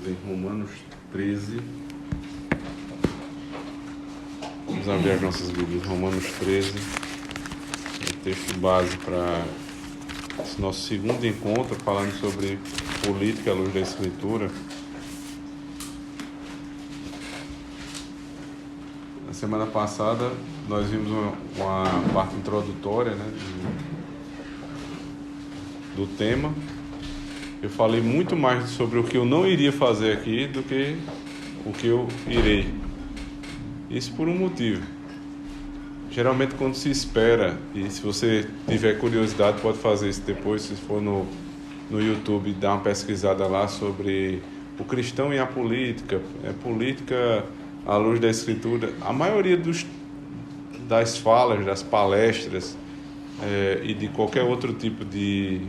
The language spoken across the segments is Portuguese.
Em Romanos 13, vamos abrir as nossas Bíblias. Romanos 13, o texto base para esse nosso segundo encontro, falando sobre política à luz da Escritura. Na semana passada, nós vimos uma parte introdutória, do tema. Eu falei muito mais sobre o que eu não iria fazer aqui do que o que eu irei. Isso por um motivo. Geralmente quando se espera, e se você tiver curiosidade pode fazer isso depois, se for no YouTube, dar uma pesquisada lá sobre o cristão e a política, política à luz da Escritura. A maioria das falas, das palestras e de qualquer outro tipo de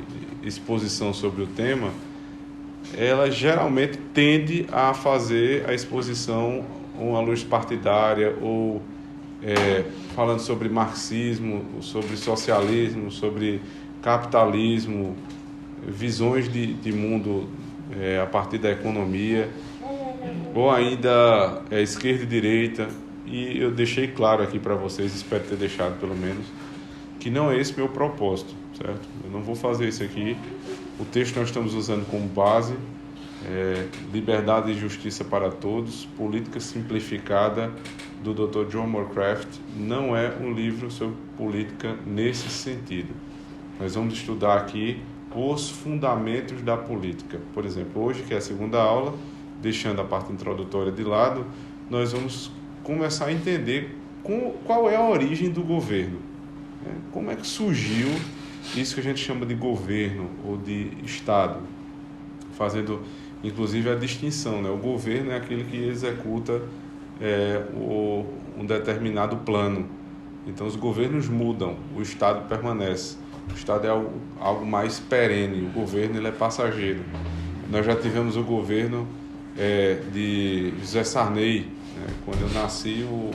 exposição sobre o tema, ela geralmente tende a fazer a exposição à luz partidária ou falando sobre marxismo, sobre socialismo, sobre capitalismo, visões de mundo a partir da economia, ou ainda esquerda e direita. E eu deixei claro aqui para vocês, espero ter deixado pelo menos, que não é esse meu propósito, certo? Eu não vou fazer isso aqui. O texto que nós estamos usando como base Liberdade e Justiça para Todos, Política Simplificada, do Dr. John Morecraft. Não é um livro sobre política nesse sentido. Nós vamos estudar aqui os fundamentos da política. Por exemplo, hoje, que é a segunda aula, deixando a parte introdutória de lado, nós vamos começar a entender qual é a origem do governo. Como é que surgiu isso que a gente chama de governo ou de Estado, fazendo inclusive a distinção, O governo é aquele que executa um determinado plano. Então os governos mudam, o Estado permanece. O Estado é algo mais perene, o governo ele é passageiro. Nós já tivemos o governo de José Sarney, quando eu nasci o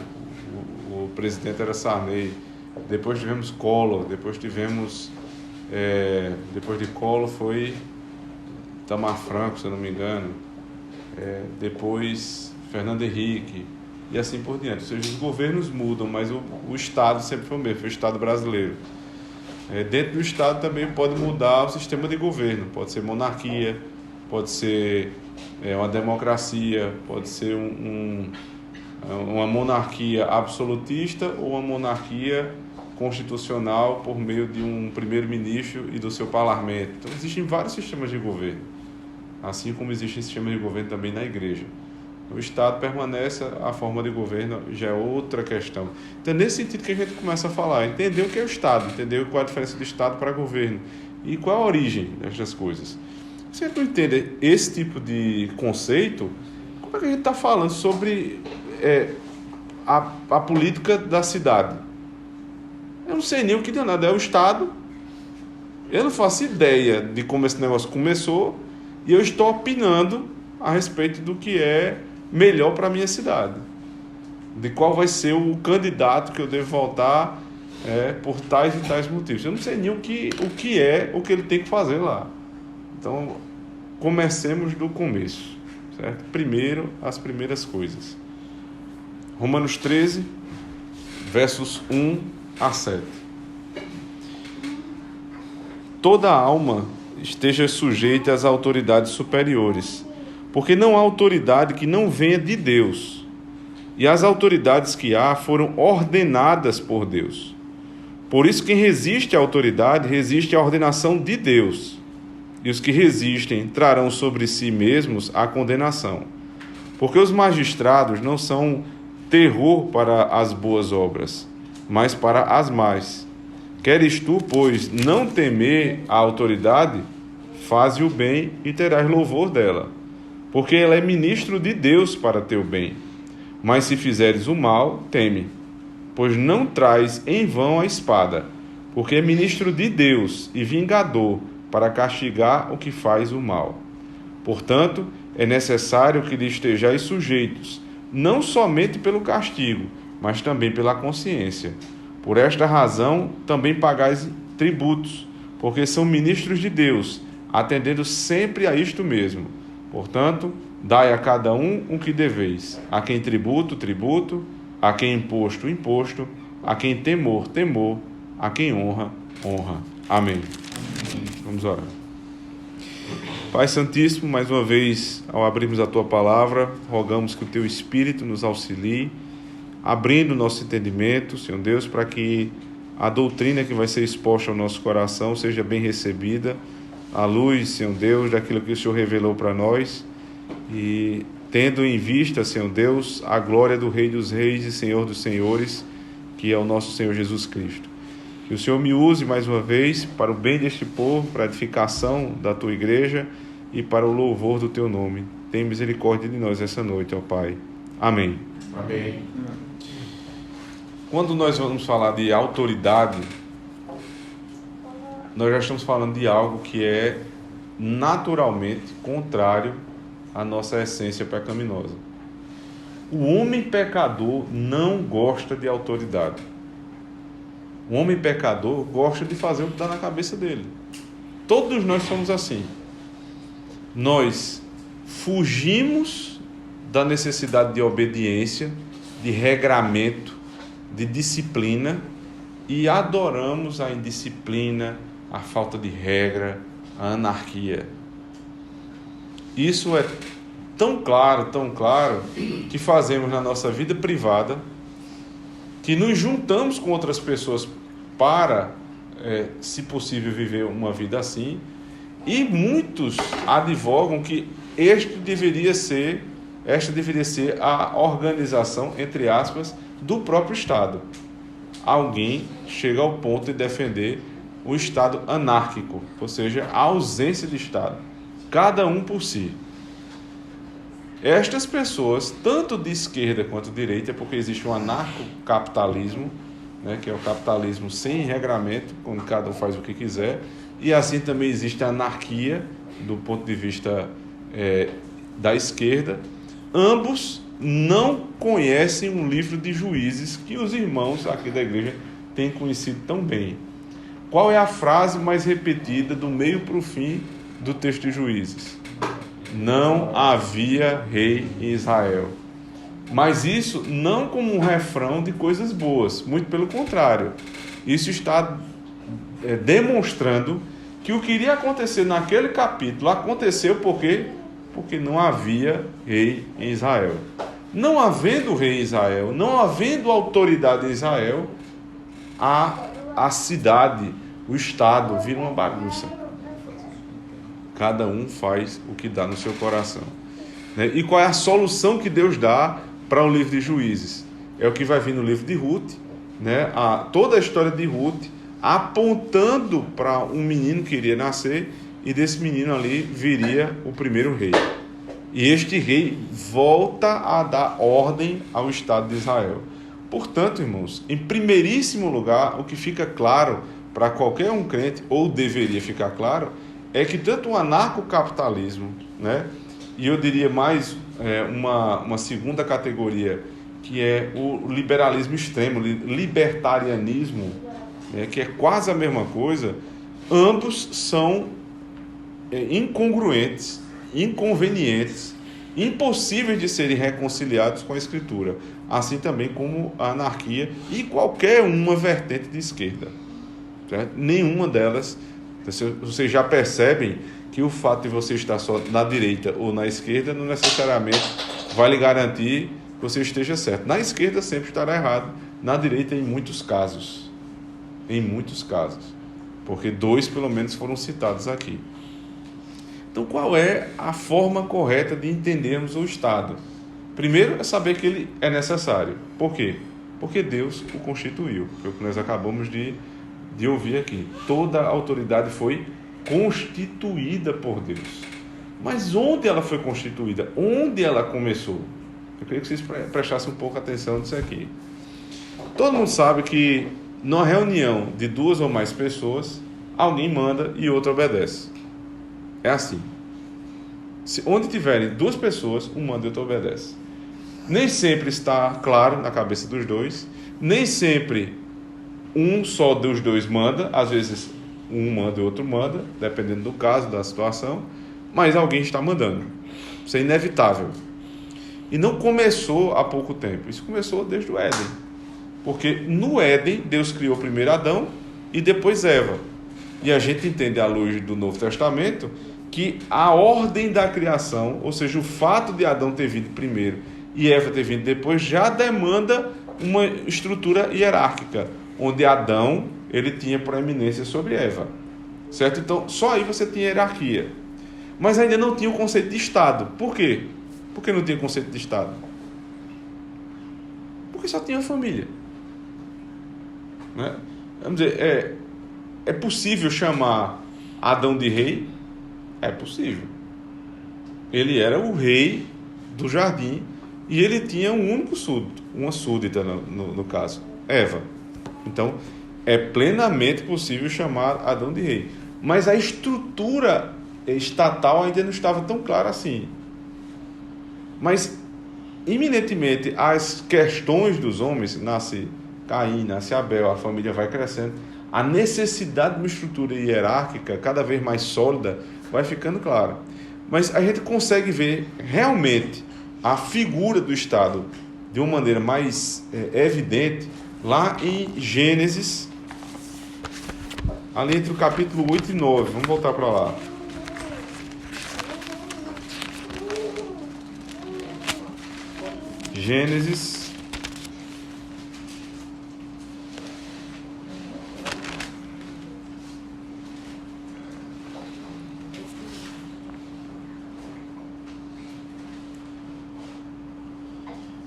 presidente era Sarney. Depois tivemos Collor, depois de Collor foi Itamar Franco, se eu não me engano, depois Fernando Henrique, e assim por diante. Ou seja, os governos mudam, mas o Estado sempre foi o mesmo, foi o Estado brasileiro. Dentro do Estado também pode mudar o sistema de governo, pode ser monarquia, pode ser uma democracia, pode ser uma monarquia absolutista ou uma monarquia constitucional por meio de um primeiro-ministro e do seu parlamento. Então existem vários sistemas de governo, assim como existem sistemas de governo também na igreja. O Estado permanece, a forma de governo já é outra questão. Então, nesse sentido que a gente começa a falar, entender o que é o Estado, entender qual é a diferença do Estado para governo e qual a origem destas coisas. Se a gente não entender esse tipo de conceito, como é que a gente está falando sobre a política da cidade? Eu não sei nem o que danado é o Estado, eu não faço ideia de como esse negócio começou e eu estou opinando a respeito do que é melhor para a minha cidade, de qual vai ser o candidato que eu devo votar por tais e tais motivos. Eu não sei nem o que ele tem que fazer lá. Então, comecemos do começo, certo? Primeiro, as primeiras coisas. Romanos 13, versos 1 a 7. Toda alma esteja sujeita às autoridades superiores, porque não há autoridade que não venha de Deus, e as autoridades que há foram ordenadas por Deus. Por isso, quem resiste à autoridade, resiste à ordenação de Deus, e os que resistem trarão sobre si mesmos a condenação. Porque os magistrados não são terror para as boas obras, mas para as más. Queres tu, pois, não temer a autoridade? Faze o bem e terás louvor dela, porque ela é ministro de Deus para teu bem. Mas se fizeres o mal, teme, pois não traz em vão a espada, porque é ministro de Deus e vingador para castigar o que faz o mal. Portanto, é necessário que lhe estejais sujeitos, não somente pelo castigo, mas também pela consciência. Por esta razão, também pagais tributos, porque são ministros de Deus, atendendo sempre a isto mesmo. Portanto, Dai a cada um o que deveis, a quem tributo, tributo, a quem imposto, imposto, a quem temor, temor, a quem honra, honra. Amém. Vamos orar. Pai Santíssimo, mais uma vez, ao abrirmos a Tua Palavra, rogamos que o Teu Espírito nos auxilie, abrindo o nosso entendimento, Senhor Deus, para que a doutrina que vai ser exposta ao nosso coração seja bem recebida, à luz, Senhor Deus, daquilo que o Senhor revelou para nós, e tendo em vista, Senhor Deus, a glória do Rei dos Reis e Senhor dos Senhores, que é o nosso Senhor Jesus Cristo. Que o Senhor me use mais uma vez para o bem deste povo, para a edificação da Tua igreja e para o louvor do Teu nome. Tem misericórdia de nós essa noite, ó Pai. Amém. Amém. Quando nós vamos falar de autoridade, nós já estamos falando de algo que é naturalmente contrário à nossa essência pecaminosa. O homem pecador não gosta de autoridade. O homem pecador gosta de fazer o que dá na cabeça dele. Todos nós somos assim. Nós fugimos da necessidade de obediência, de regramento, de disciplina e adoramos a indisciplina, a falta de regra, a anarquia. Isso é tão claro, que fazemos na nossa vida privada, que nos juntamos com outras pessoas para, se possível, viver uma vida assim, e muitos advogam que esta deveria ser a organização, entre aspas, do próprio Estado. Alguém chega ao ponto de defender o Estado anárquico, ou seja, a ausência de Estado, cada um por si. Estas pessoas, tanto de esquerda quanto de direita, porque existe um anarcocapitalismo, né, que é o capitalismo sem regramento, onde cada um faz o que quiser, e assim também existe a anarquia, do ponto de vista da esquerda. Ambos não conhecem um livro de Juízes que os irmãos aqui da igreja têm conhecido tão bem. Qual é a frase mais repetida do meio para o fim do texto de Juízes? Não havia rei em Israel. Mas isso não como um refrão de coisas boas, muito pelo contrário. Isso está demonstrando que o que iria acontecer naquele capítulo aconteceu porque não havia rei em Israel. Não havendo rei em Israel, não havendo autoridade em Israel, a cidade, o Estado vira uma bagunça. Cada um faz o que dá no seu coração. E qual é a solução que Deus dá para o livro de Juízes? É o que vai vir no livro de Ruth, toda a história de Ruth, apontando para um menino que iria nascer, e desse menino ali viria o primeiro rei. E este rei volta a dar ordem ao Estado de Israel. Portanto, irmãos, em primeiríssimo lugar, o que fica claro para qualquer um crente, ou deveria ficar claro, é que tanto o anarcocapitalismo, e eu diria mais uma segunda categoria, que é o liberalismo extremo, libertarianismo, que é quase a mesma coisa, ambos são incongruentes, inconvenientes, impossíveis de serem reconciliados com a Escritura, assim também como a anarquia e qualquer uma vertente de esquerda, certo? Nenhuma delas. Vocês já percebem que o fato de você estar só na direita ou na esquerda não necessariamente vai lhe garantir que você esteja certo. Na esquerda sempre estará errado, na direita em muitos casos, porque 2 pelo menos foram citados aqui. Então, qual é a forma correta de entendermos o Estado? Primeiro é saber que ele é necessário. Por quê? Porque Deus o constituiu, que é o que nós acabamos de ouvir aqui. Toda a autoridade foi constituída por Deus. Mas onde ela foi constituída? Onde ela começou? Eu queria que vocês prestassem um pouco atenção nisso aqui. Todo mundo sabe que numa reunião de 2 ou mais pessoas, alguém manda e outro obedece. É assim. Onde tiverem 2 pessoas, um manda e outro obedece. Nem sempre está claro na cabeça dos dois, nem sempre um só dos dois manda, às vezes um manda e o outro manda, dependendo do caso, da situação, mas alguém está mandando. Isso é inevitável. E não começou há pouco tempo. Isso começou desde o Éden. Porque no Éden, Deus criou primeiro Adão e depois Eva. E a gente entende à luz do Novo Testamento que a ordem da criação, ou seja, o fato de Adão ter vindo primeiro e Eva ter vindo depois, já demanda uma estrutura hierárquica, onde Adão ele tinha proeminência sobre Eva. Certo? Então, só aí você tinha hierarquia. Mas ainda não tinha o conceito de Estado. Por quê? Por que não tinha conceito de Estado? Porque só tinha família. Né? Vamos dizer, é possível chamar Adão de rei? É possível. Ele era o rei do jardim e ele tinha um único súdito, uma súdita no caso, Eva. Então, é plenamente possível chamar Adão de rei. Mas a estrutura estatal ainda não estava tão clara assim. Mas, iminentemente, as questões dos homens, nasce Caim, nasce Abel, a família vai crescendo, a necessidade de uma estrutura hierárquica cada vez mais sólida vai ficando clara. Mas a gente consegue ver realmente a figura do Estado de uma maneira mais evidente lá em Gênesis, ali entre o capítulo 8 e 9. Vamos voltar para lá. Gênesis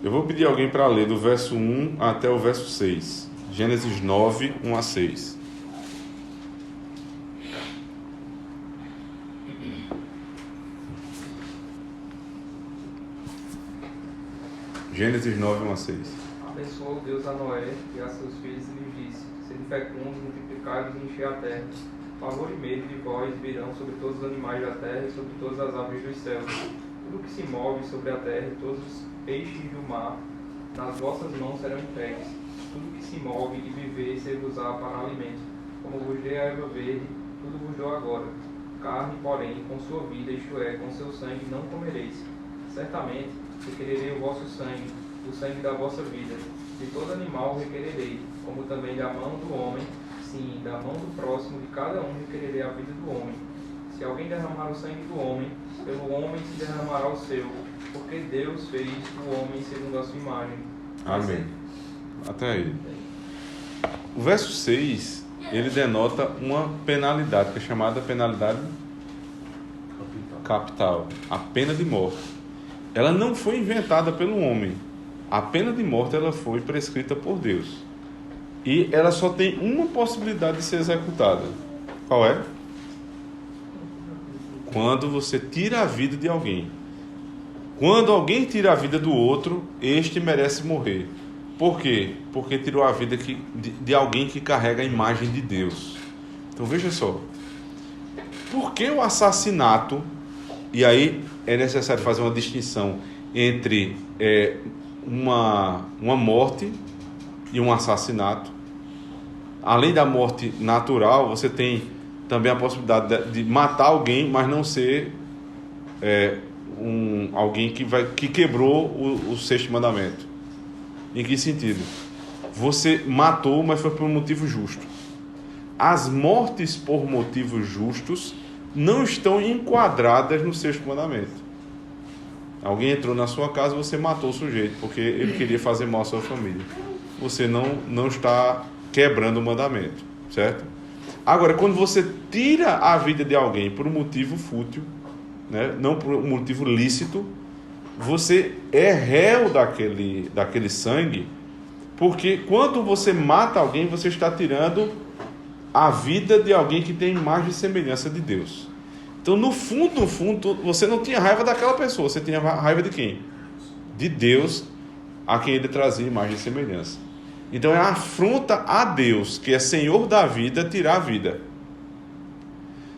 Eu vou pedir alguém para ler do verso 1 até o verso 6. Gênesis 9, 1 a 6. Gênesis 9, 1 a 6. Abençoou Deus a Noé e a seus filhos e lhes disse: sede fecundos, multiplicai-vos e enchei a terra. Pavor e medo de vós virão sobre todos os animais da terra e sobre todas as aves dos céus. Tudo que se move sobre a terra e todos os peixes do mar, nas vossas mãos serão entregues. Tudo que se move e viver ser-vos-á para alimento. Como vos dei a erva verde, tudo vos dou agora. Carne, porém, com sua vida, isto é, com seu sangue, não comereis. Certamente requererei o vosso sangue, o sangue da vossa vida. De todo animal requererei, como também da mão do homem, sim, da mão do próximo, de cada um requererei a vida do homem. Se alguém derramar o sangue do homem, pelo homem se derramará o seu, porque Deus fez o homem segundo a sua imagem. Amém. Até aí. O verso 6, ele denota uma penalidade, que é chamada penalidade capital, a pena de morte. Ela não foi inventada pelo homem. A pena de morte ela foi prescrita por Deus. E ela só tem uma possibilidade de ser executada. Qual é? Quando você tira a vida de alguém. Quando alguém tira a vida do outro, este merece morrer. Por quê? Porque tirou a vida de alguém que carrega a imagem de Deus. Então veja só. Por que o assassinato, e aí é necessário fazer uma distinção entre uma morte e um assassinato. Além da morte natural, você tem também a possibilidade de matar alguém, mas não ser alguém que quebrou o sexto mandamento. Em que sentido? Você matou, mas foi por um motivo justo. As mortes por motivos justos não estão enquadradas no sexto mandamento. Alguém entrou na sua casa e você matou o sujeito porque ele queria fazer mal à sua família. Você não está quebrando o mandamento, certo? Agora, quando você tira a vida de alguém por um motivo fútil, né, não por um motivo lícito, você é réu daquele sangue, porque quando você mata alguém, você está tirando a vida de alguém que tem imagem e semelhança de Deus. Então, no fundo, você não tinha raiva daquela pessoa, você tinha raiva de quem? De Deus, a quem ele trazia imagem e semelhança. Então, é a afronta a Deus, que é Senhor da vida, tirar a vida.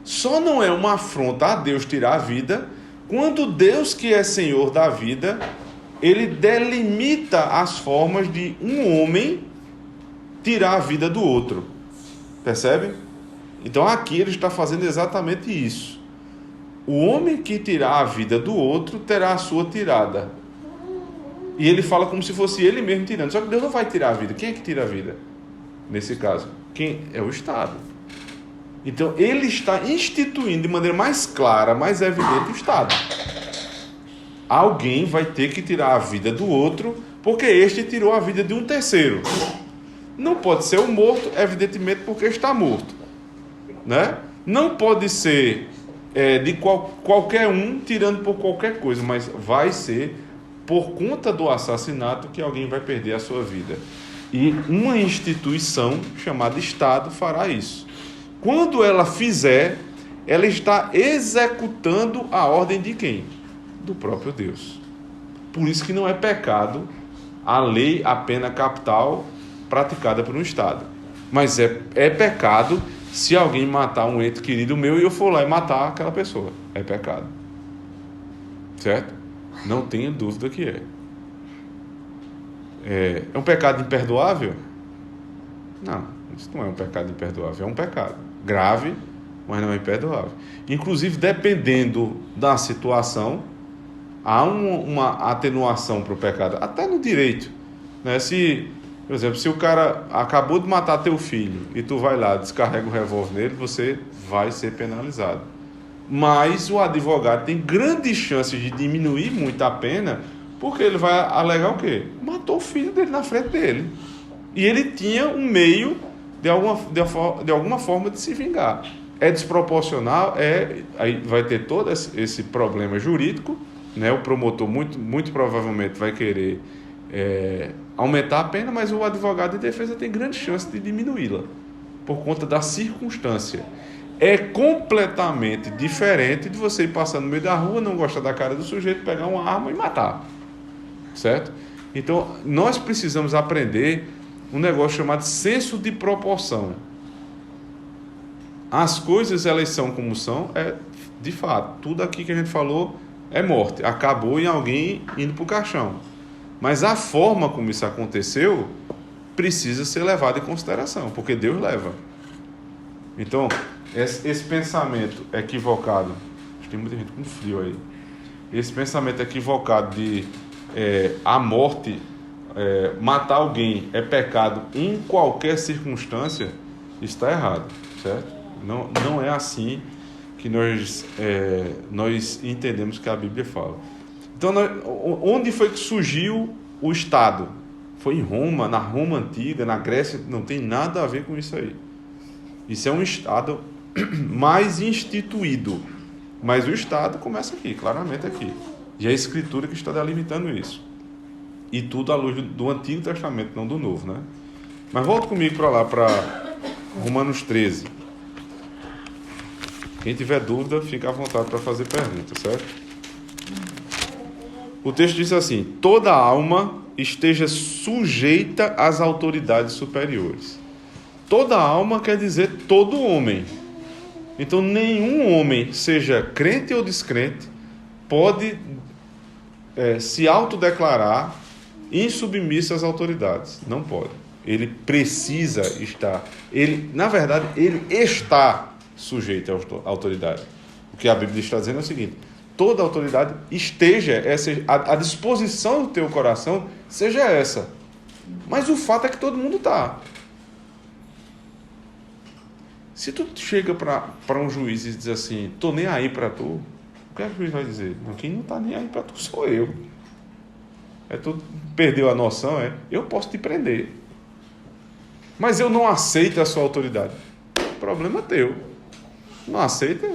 Só não é uma afronta a Deus tirar a vida quando Deus, que é Senhor da vida, ele delimita as formas de um homem tirar a vida do outro. Percebe? Então aqui ele está fazendo exatamente isso. o homem que tirar a vida do outro terá a sua tirada. E ele fala como se fosse ele mesmo tirando. Só que Deus não vai tirar a vida. Quem é que tira a vida? Nesse caso, quem é o Estado. Então, ele está instituindo de maneira mais clara, mais evidente o Estado. Alguém vai ter que tirar a vida do outro, porque este tirou a vida de um terceiro. Não pode ser o morto, evidentemente, porque está morto, né? Não pode ser de qualquer um tirando por qualquer coisa, mas vai ser por conta do assassinato que alguém vai perder a sua vida. E uma instituição chamada Estado fará isso. Quando ela fizer, ela está executando a ordem de quem? Do próprio Deus. Por isso que não é pecado a lei, a pena capital praticada por um Estado. Mas é pecado se alguém matar um ente querido meu e eu for lá e matar aquela pessoa. É pecado. Certo? Não tenha dúvida que é. É um pecado imperdoável? Não, isso não é um pecado imperdoável. É um pecado grave, mas não é imperdoável. Inclusive, dependendo da situação, há uma atenuação para o pecado. Até no direito, né? Por exemplo, se o cara acabou de matar teu filho e tu vai lá, descarrega o revólver nele, você vai ser penalizado. Mas o advogado tem grandes chances de diminuir muito a pena, porque ele vai alegar o quê? Matou o filho dele na frente dele. E ele tinha um meio de alguma forma de se vingar. É desproporcional, aí vai ter todo esse problema jurídico, né? O promotor muito provavelmente vai querer aumentar a pena, mas o advogado de defesa tem grande chance de diminuí-la, por conta da circunstância. É completamente diferente de você ir passando no meio da rua, não gostar da cara do sujeito, pegar uma arma e matar. Certo? Então, nós precisamos aprender um negócio chamado senso de proporção. As coisas, elas são como são, de fato, tudo aqui que a gente falou é morte. Acabou em alguém indo para o caixão. Mas a forma como isso aconteceu precisa ser levada em consideração, porque Deus leva. Então, esse pensamento equivocado, acho que tem muita gente com frio aí, esse pensamento equivocado de a morte, matar alguém é pecado em qualquer circunstância, está errado, certo? Não é assim que nós entendemos que a Bíblia fala. Então, onde foi que surgiu o Estado? Foi em Roma, na Roma antiga, na Grécia, não tem nada a ver com isso aí. Isso é um Estado mais instituído. Mas o Estado começa aqui, claramente aqui. E é a Escritura que está delimitando isso. E tudo à luz do Antigo Testamento, não do Novo, né? Mas volta comigo para lá, para Romanos 13. Quem tiver dúvida, fica à vontade para fazer pergunta, certo? O texto diz assim: toda alma esteja sujeita às autoridades superiores. Toda alma quer dizer todo homem. Então, nenhum homem, seja crente ou descrente, pode se autodeclarar insubmisso às autoridades. Não pode. Ele precisa estar. Na verdade, ele está sujeito à autoridade. O que a Bíblia está dizendo é o seguinte: toda autoridade esteja à disposição do teu coração, seja essa. Mas o fato é que todo mundo está. Se tu chega para um juiz e diz assim: tô nem aí para tu, o que é que o juiz vai dizer? Não, quem não está nem aí para tu sou eu. Tu perdeu a noção, eu posso te prender, mas eu não aceito a sua autoridade. Problema teu. Não aceita,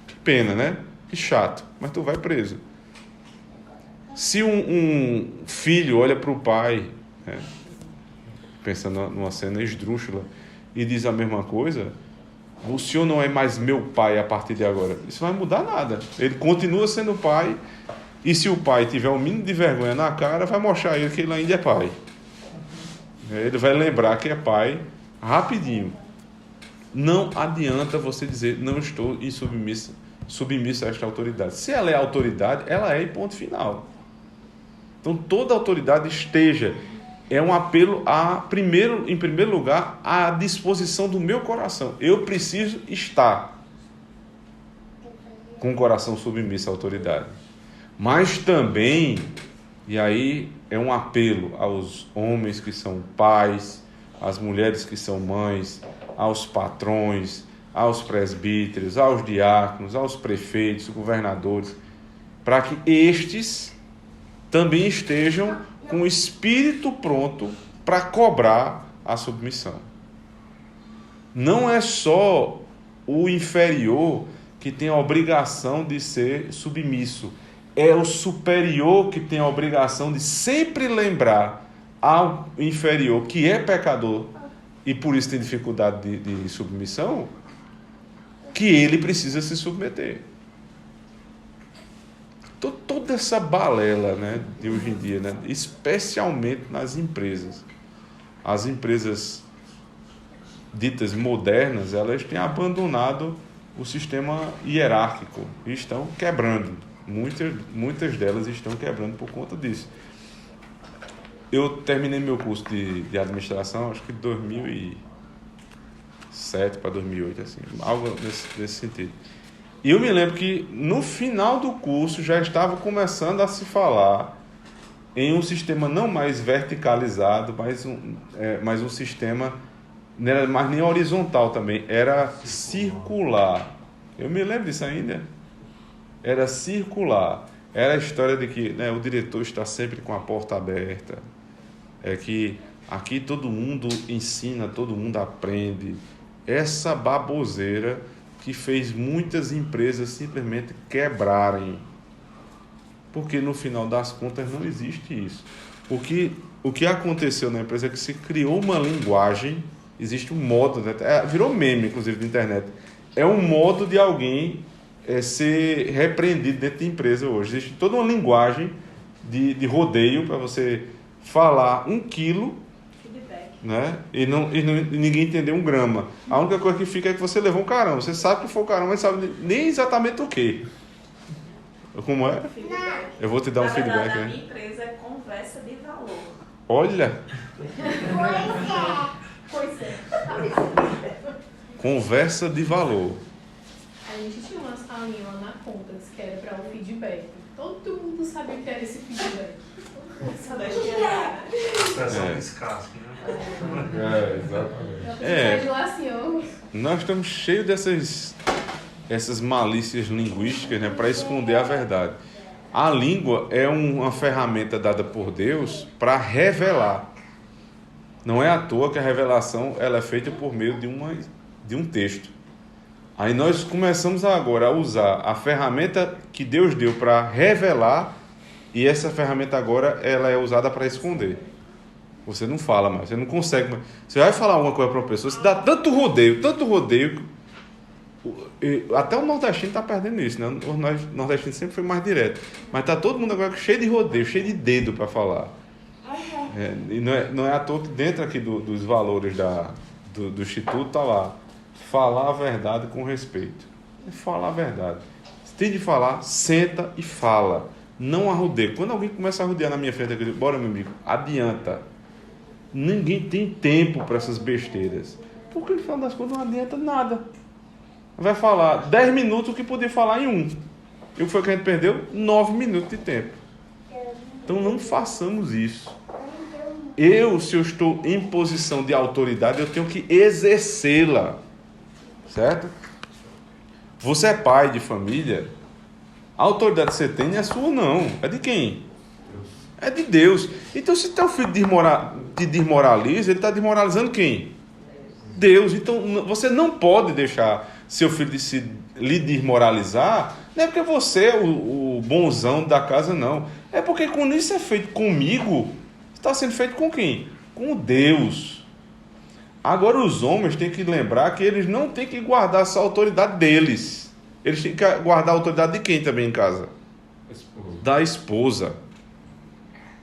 que pena, né? Que chato, mas tu vai preso. Se um filho olha para o pai, pensando numa cena esdrúxula, e diz a mesma coisa: o senhor não é mais meu pai a partir de agora. Isso não vai mudar nada. Ele continua sendo pai, e se o pai tiver um mínimo de vergonha na cara, vai mostrar a ele que ele ainda é pai. Ele vai lembrar que é pai rapidinho. Não adianta você dizer: não estou submisso a esta autoridade. Se ela é autoridade, ela é e ponto final. Então, toda autoridade é um apelo em primeiro lugar, à disposição do meu coração. Eu preciso estar. com o coração submisso à autoridade. Mas também, e aí é um apelo aos homens que são pais, às mulheres que são mães, aos patrões, aos presbíteros, aos diáconos, aos prefeitos, governadores, para que estes também estejam com o espírito pronto para cobrar a submissão. Não é só o inferior que tem a obrigação de ser submisso. É o superior que tem a obrigação de sempre lembrar ao inferior, que é pecador e por isso tem dificuldade de submissão, que ele precisa se submeter. Toda essa balela, né, de hoje em dia, né, especialmente nas empresas. As empresas ditas modernas, elas têm abandonado o sistema hierárquico e estão quebrando. Muitas delas estão quebrando por conta disso. Eu terminei meu curso de administração, acho que de 2007 para 2008, assim, algo nesse sentido. E eu me lembro que no final do curso já estava começando a se falar em um sistema não mais verticalizado, mas um sistema, não era mais nem horizontal também, era circular. Eu me lembro disso ainda. Era circular. Era a história de que, né, o diretor está sempre com a porta aberta. É que aqui todo mundo ensina, todo mundo aprende. Essa baboseira que fez muitas empresas simplesmente quebrarem. Porque no final das contas não existe isso. O que aconteceu na empresa é que se criou uma linguagem, existe um modo, né? Virou meme, inclusive, da internet. É um modo de alguém ser repreendido dentro da empresa hoje. Existe toda uma linguagem de rodeio para você falar 1 quilo, né? E ninguém entender 1 grama. A única coisa que fica é que você levou um carão. Você sabe que foi um carão, mas sabe nem exatamente o que. Como é? Eu vou te dar um feedback. Na minha empresa é conversa de valor. Olha. Pois é. Conversa de valor. A gente tinha uma salinha lá na Contas que era para o feedback. Todo mundo sabia o que era esse feedback. Expressão escassa, né? Exatamente. De lá assim, ó. Nós estamos cheios essas malícias linguísticas, né, para esconder a verdade. A língua é uma ferramenta dada por Deus para revelar. Não é à toa que a revelação ela é feita por meio de um texto. Aí nós começamos agora a usar a ferramenta que Deus deu para revelar, e essa ferramenta agora ela é usada para esconder. Você não fala mais, você não consegue mais. Você vai falar alguma coisa para uma pessoa, você dá tanto rodeio, até o nordestino está perdendo isso, né? O nordestino sempre foi mais direto, mas está todo mundo agora cheio de rodeio, cheio de dedo para falar. E não é à toa que dentro aqui dos valores do Instituto está lá: falar a verdade com respeito. Falar a verdade. Se tem de falar, senta e fala. Não arrodeia. Quando alguém começa a rodear na minha frente, eu digo: bora, meu amigo, adianta. Ninguém tem tempo para essas besteiras. Porque no final das contas não adianta nada. Vai falar 10 minutos o que podia falar em 1. E o que foi que a gente perdeu? 9 minutos de tempo. Então não façamos isso. Se eu estou em posição de autoridade, eu tenho que exercê-la. Certo? Você é pai de família, a autoridade que você tem não é sua, não. É de quem? É de Deus. Então, se teu filho te desmoraliza, ele está desmoralizando quem? Deus. Então, você não pode deixar seu filho lhe desmoralizar. Não é porque você é o bonzão da casa, não. É porque quando isso é feito comigo, está sendo feito com quem? Com Deus. Agora os homens têm que lembrar que eles não têm que guardar essa autoridade deles. Eles têm que guardar a autoridade de quem também em casa? Da esposa.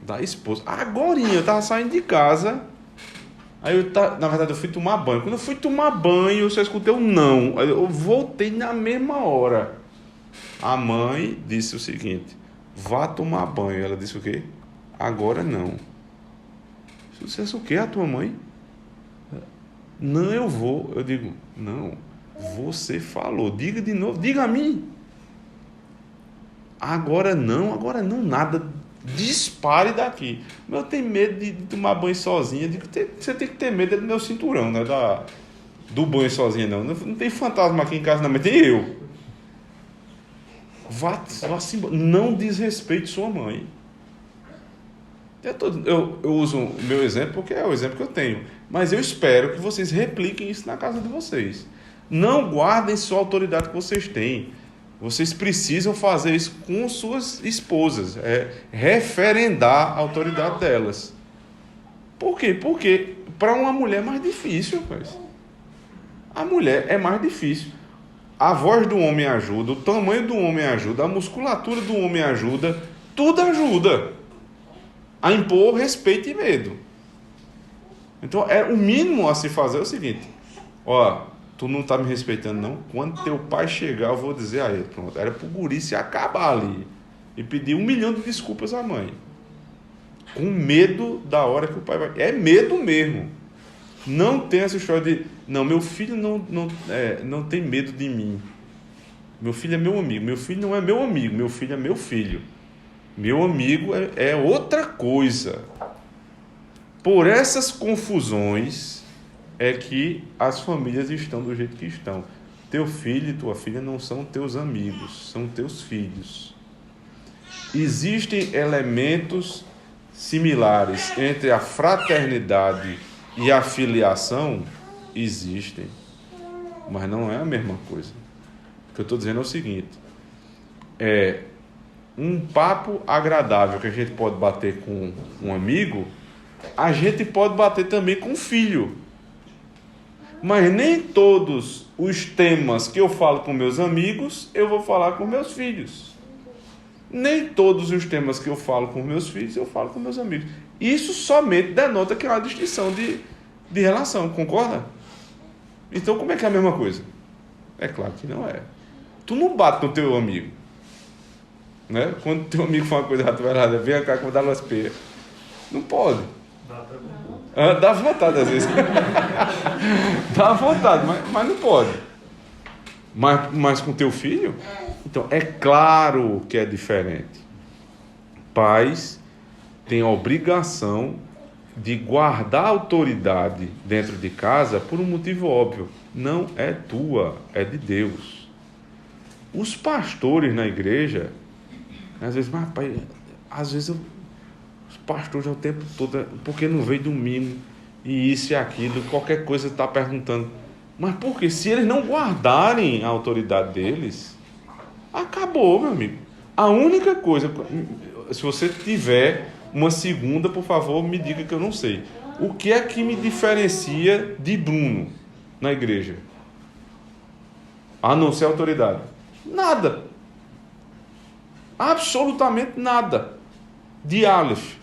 Da esposa. Agorinha, eu estava saindo de casa. Aí na verdade eu fui tomar banho. Quando eu fui tomar banho, eu só escutei um não. Aí eu voltei na mesma hora. A mãe disse o seguinte: vá tomar banho. Ela disse o quê? Agora não. Você disse o quê, a tua mãe? Não, eu vou. Eu digo: não, você falou. Diga de novo, diga a mim. agora não nada, dispare daqui. Eu tenho medo de tomar banho sozinha. Você tem que ter medo do meu cinturão, né? Do banho sozinha, não. Não tem fantasma aqui em casa, não, mas tem eu. Vá assim, não desrespeite sua mãe. Eu uso o meu exemplo porque é o exemplo que eu tenho. Mas eu espero que vocês repliquem isso na casa de vocês. Não guardem só a autoridade que vocês têm. Vocês precisam fazer isso com suas esposas. Referendar a autoridade delas. Por quê? Porque para uma mulher é mais difícil, rapaz. A mulher é mais difícil. A voz do homem ajuda, o tamanho do homem ajuda, a musculatura do homem ajuda, tudo ajuda a impor respeito e medo. Então, o mínimo a se fazer é o seguinte: ó, tu não tá me respeitando não, quando teu pai chegar eu vou dizer a ele, pronto, era pro guri se acabar ali e pedir 1 milhão de desculpas à mãe, com medo da hora que o pai vai, é medo mesmo. Não tem essa história de, não, meu filho não tem medo de mim, meu filho é meu amigo. Meu filho não é meu amigo, meu filho é meu filho. Meu amigo é outra coisa. Por essas confusões é que as famílias estão do jeito que estão. Teu filho e tua filha não são teus amigos, são teus filhos. Existem elementos similares entre a fraternidade e a filiação? Existem, mas não é a mesma coisa. O que eu estou dizendo é o seguinte: um papo agradável que a gente pode bater com um amigo, a gente pode bater também com um filho. Mas nem todos os temas que eu falo com meus amigos, eu vou falar com meus filhos. Nem todos os temas que eu falo com meus filhos, eu falo com meus amigos. Isso somente denota que há uma distinção de relação, concorda? Então, como é que é a mesma coisa? É claro que não é. Tu não bate no teu amigo, né? Quando teu amigo fala uma coisa errada, tu vai lá, vem cá que eu vou dar umas peias. Não pode. Dá vontade às vezes. Dá vontade, mas não pode. Mas com teu filho? Então, é claro que é diferente. Pais têm a obrigação de guardar a autoridade dentro de casa por um motivo óbvio. Não é tua, é de Deus. Os pastores na igreja, às vezes, mas pai, os pastores o tempo todo, porque não veio domingo, e isso e aquilo, qualquer coisa está perguntando. Mas por quê? Se eles não guardarem a autoridade deles, acabou, meu amigo. A única coisa, se você tiver uma segunda, por favor, me diga que eu não sei. O que é que me diferencia de Bruno na igreja? A não ser autoridade. Nada. Absolutamente nada. De Aleph,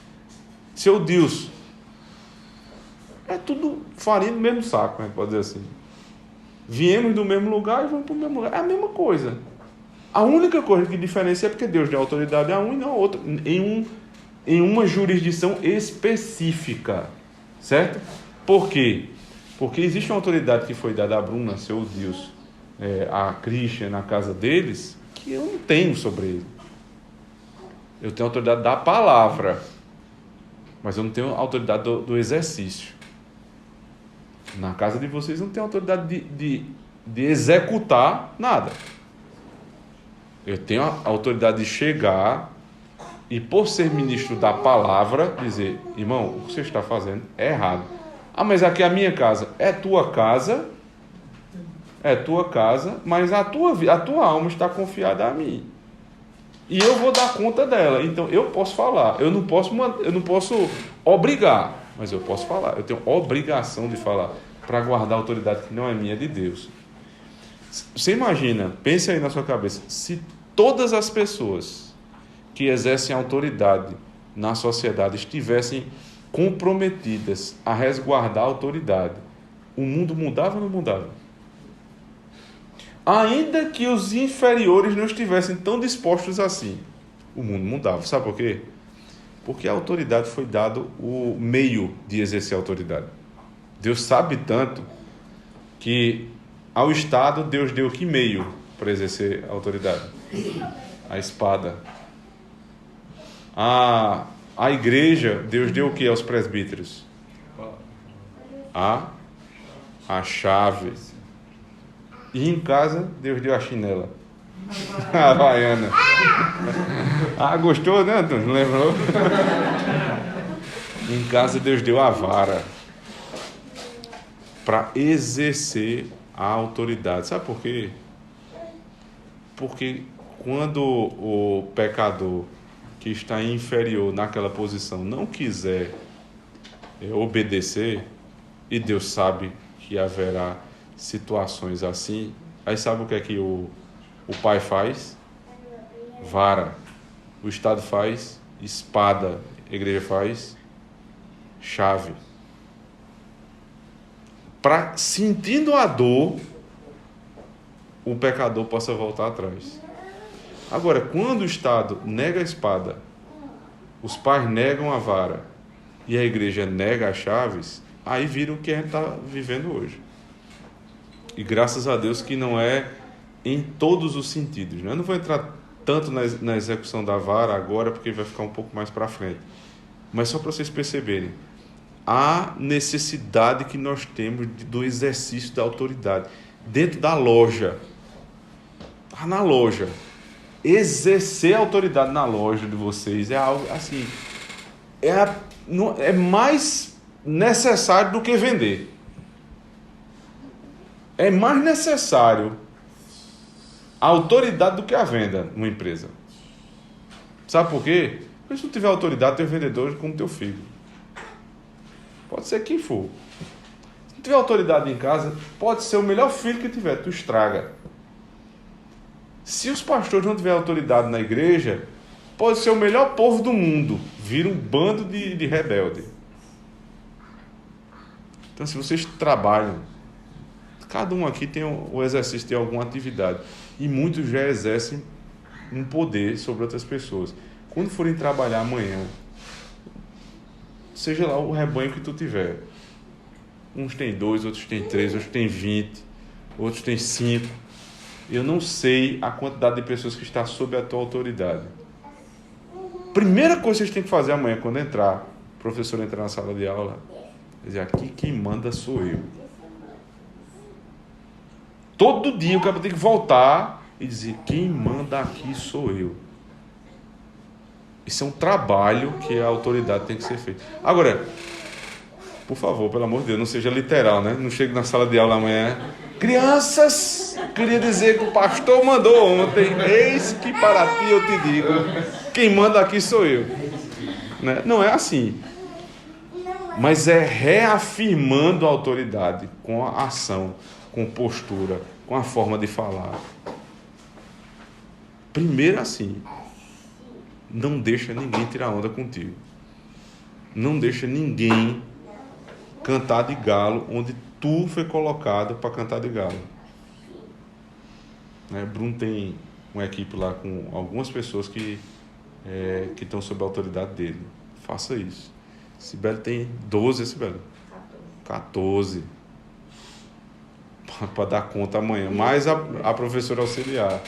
seu Deus. É tudo farinha do mesmo saco, né? Pode dizer assim. Viemos do mesmo lugar e vamos para o mesmo lugar. É a mesma coisa. A única coisa que diferencia é porque Deus deu autoridade a um e não a outro. Em uma jurisdição específica. Certo? Por quê? Porque existe uma autoridade que foi dada a Bruna, seu Deus, a Christian, na casa deles, que eu não tenho sobre ele. Eu tenho a autoridade da palavra, mas eu não tenho a autoridade do exercício. Na casa de vocês não tem autoridade de executar nada. Eu tenho a autoridade de chegar e, por ser ministro da palavra, dizer: irmão, o que você está fazendo é errado. Ah, mas aqui é a minha casa. É tua casa, mas a tua alma está confiada a mim. E eu vou dar conta dela. Então eu posso falar. Eu não posso obrigar, mas eu posso falar. Eu tenho obrigação de falar para guardar a autoridade que não é minha, é de Deus. Você imagina, pense aí na sua cabeça, se todas as pessoas que exercem autoridade na sociedade estivessem comprometidas a resguardar a autoridade, o mundo mudava ou não mudava? Ainda que os inferiores não estivessem tão dispostos assim, o mundo mudava. Sabe por quê? Porque a autoridade foi dado o meio de exercer a autoridade. Deus sabe tanto que ao Estado Deus deu que meio para exercer a autoridade? A espada. A igreja, Deus deu o que aos presbíteros? A chave. E em casa, Deus deu a chinela. A havaiana. Gostou, né, Antônio? Lembrou? Em casa, Deus deu a vara para exercer a autoridade. Sabe por quê? Porque quando o pecador que está inferior naquela posição não quiser obedecer, e Deus sabe que haverá situações assim, aí sabe o que é que o pai faz? Vara. O Estado faz espada. A igreja faz chave. Para, sentindo a dor, o pecador possa voltar atrás. Agora, quando o Estado nega a espada, os pais negam a vara e a igreja nega as chaves, aí viram o que a gente está vivendo hoje. E graças a Deus que não é em todos os sentidos. Né? Eu não vou entrar tanto na execução da vara agora, porque vai ficar um pouco mais para frente. Mas só para vocês perceberem, a necessidade que nós temos do exercício da autoridade. Dentro da loja, na loja, exercer a autoridade na loja de vocês é algo assim, é mais necessário do que vender. É mais necessário a autoridade do que a venda numa empresa. Sabe por quê? Porque se tu tiver autoridade, tem vendedor como teu filho. Pode ser quem for. Se tu tiver autoridade em casa, pode ser o melhor filho que tiver, tu estraga. Se os pastores não tiverem autoridade na igreja, pode ser o melhor povo do mundo, vira um bando de rebelde. Então, se vocês trabalham, cada um aqui tem o exercício de alguma atividade, e muitos já exercem um poder sobre outras pessoas. Quando forem trabalhar amanhã, seja lá o rebanho que tu tiver, uns tem 2, outros tem 3, outros tem 20, outros tem 5. Eu não sei a quantidade de pessoas que está sob a tua autoridade. Primeira coisa que vocês têm que fazer amanhã, quando entrar, o professor entrar na sala de aula, dizer: aqui quem manda sou eu. Todo dia o cara tem que voltar e dizer: quem manda aqui sou eu. Isso é um trabalho que a autoridade tem que ser feito. Agora, por favor, pelo amor de Deus, não seja literal, né? Não chegue na sala de aula amanhã: crianças, queria dizer que o pastor mandou ontem, eis que para ti eu te digo, quem manda aqui sou eu. Né? Não é assim. Mas é reafirmando a autoridade com a ação, com postura, com a forma de falar. Primeiro assim, não deixa ninguém tirar onda contigo. Não deixa ninguém cantar de galo onde tu foi colocado para cantar de galo. Bruno tem uma equipe lá com algumas pessoas que estão sob a autoridade dele. Faça isso. Sibeli tem 12, Sibeli? 14. Para dar conta amanhã. Mais a professora auxiliar.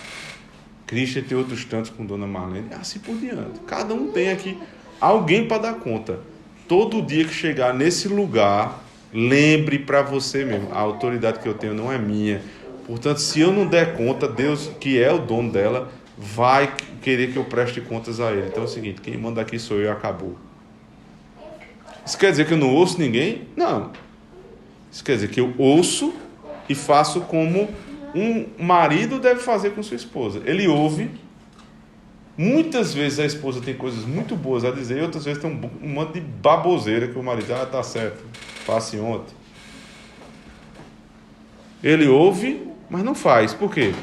Christian tem outros tantos com Dona Marlene. Assim por diante. Cada um tem aqui alguém para dar conta. Todo dia que chegar nesse lugar, lembre para você mesmo: a autoridade que eu tenho não é minha. Portanto, se eu não der conta, Deus, que é o dono dela, vai querer que eu preste contas a Ele. Então é o seguinte: quem manda aqui sou eu e acabou. Isso quer dizer que eu não ouço ninguém? Não. Isso quer dizer que eu ouço e faço como um marido deve fazer com sua esposa. Ele ouve. Muitas vezes a esposa tem coisas muito boas a dizer, e outras vezes tem um monte de baboseira que o marido diz: tá certo, faça ontem. Ele ouve, mas não faz. Por quê?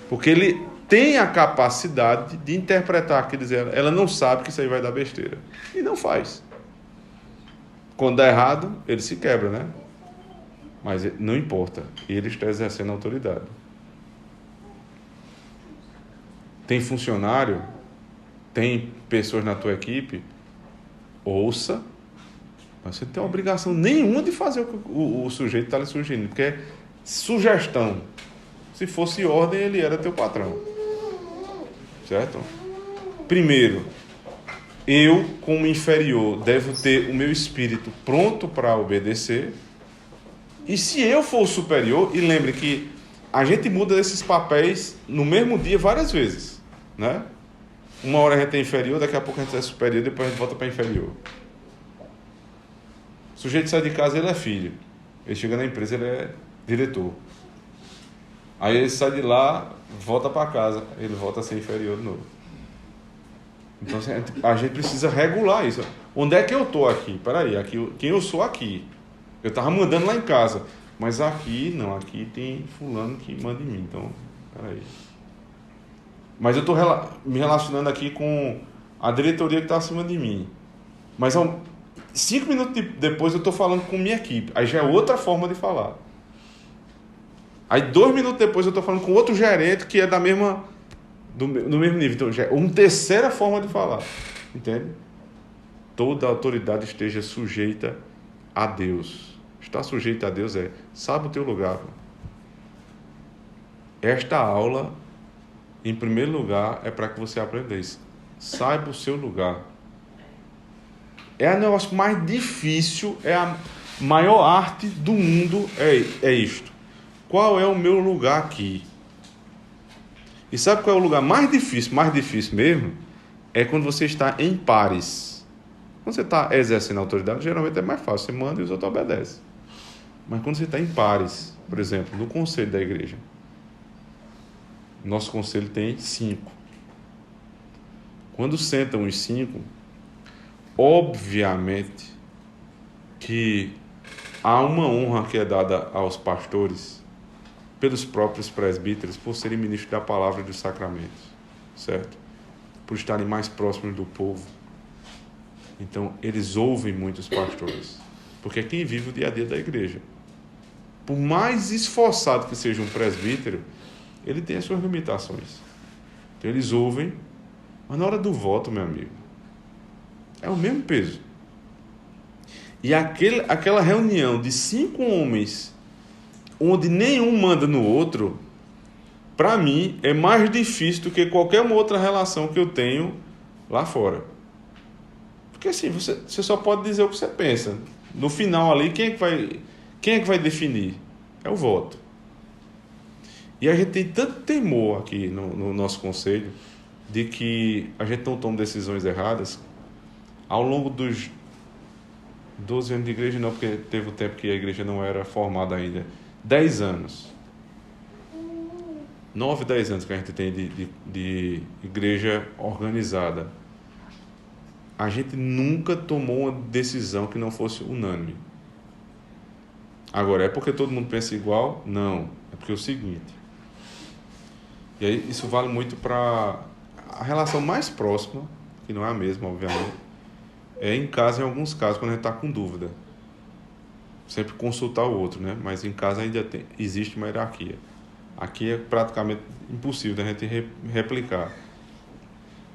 Porque ele tem a capacidade de interpretar, quer dizer, ela não sabe que isso aí vai dar besteira. E não faz. Quando dá errado, ele se quebra, né? Mas não importa, ele está exercendo a autoridade. Tem funcionário, tem pessoas na tua equipe, ouça, mas você não tem obrigação nenhuma de fazer o que o sujeito está lhe sugerindo, porque é sugestão. Se fosse ordem, ele era teu patrão. certo? Primeiro, eu, como inferior, devo ter o meu espírito pronto para obedecer. E se eu for o superior, e lembre que a gente muda esses papéis no mesmo dia várias vezes, né? Uma hora a gente é inferior, daqui a pouco a gente é superior, depois a gente volta para inferior. O sujeito sai de casa, ele é filho. Ele chega na empresa, ele é diretor. Aí ele sai de lá, volta para casa, ele volta a ser inferior de novo. Então a gente precisa regular isso. Onde é que eu estou aqui? Peraí, aqui, quem eu sou aqui? Eu estava mandando lá em casa, mas aqui não, aqui tem fulano que manda em mim. Então, peraí. Mas eu estou me relacionando aqui com a diretoria que está acima de mim. Mas 5 minutos depois eu estou falando com minha equipe. Aí já é outra forma de falar. Aí 2 minutos depois eu estou falando com outro gerente que é do mesmo nível. Então já é uma terceira forma de falar. Entende? Toda autoridade esteja sujeita a Deus. Estar sujeita a Deus sabe o teu lugar. Esta aula, em primeiro lugar, é para que você aprenda isso. Saiba o seu lugar. É o negócio mais difícil, é a maior arte do mundo, é isto. Qual é o meu lugar aqui? E sabe qual é o lugar mais difícil mesmo? É quando você está em pares. Quando você está exercendo a autoridade, geralmente é mais fácil. Você manda e os outros obedecem. Mas quando você está em pares, por exemplo, no conselho da igreja, nosso conselho tem 5. Quando sentam os 5, obviamente que há uma honra que é dada aos pastores pelos próprios presbíteros por serem ministros da palavra e dos sacramentos, certo? Por estarem mais próximos do povo. Então, eles ouvem muito os pastores, porque é quem vive o dia a dia da igreja. Por mais esforçado que seja um presbítero, ele tem as suas limitações. Então, eles ouvem, mas na hora do voto, meu amigo, é o mesmo peso. E aquela reunião de 5 homens, onde nenhum manda no outro, para mim, é mais difícil do que qualquer uma outra relação que eu tenho lá fora. Porque assim, você só pode dizer o que você pensa. No final ali, quem é que vai definir? É o voto. E a gente tem tanto temor aqui no nosso conselho de que a gente não toma decisões erradas. Ao longo dos 12 anos de igreja, não, porque teve um tempo que a igreja não era formada ainda. 10 anos. 9, 10 anos que a gente tem de igreja organizada. A gente nunca tomou uma decisão que não fosse unânime. Agora, é porque todo mundo pensa igual? Não. É porque é o seguinte. E aí isso vale muito para a relação mais próxima, que não é a mesma, obviamente, é em casa, em alguns casos, quando a gente está com dúvida. Sempre consultar o outro, né? Mas em casa ainda existe uma hierarquia. Aqui é praticamente impossível da gente replicar.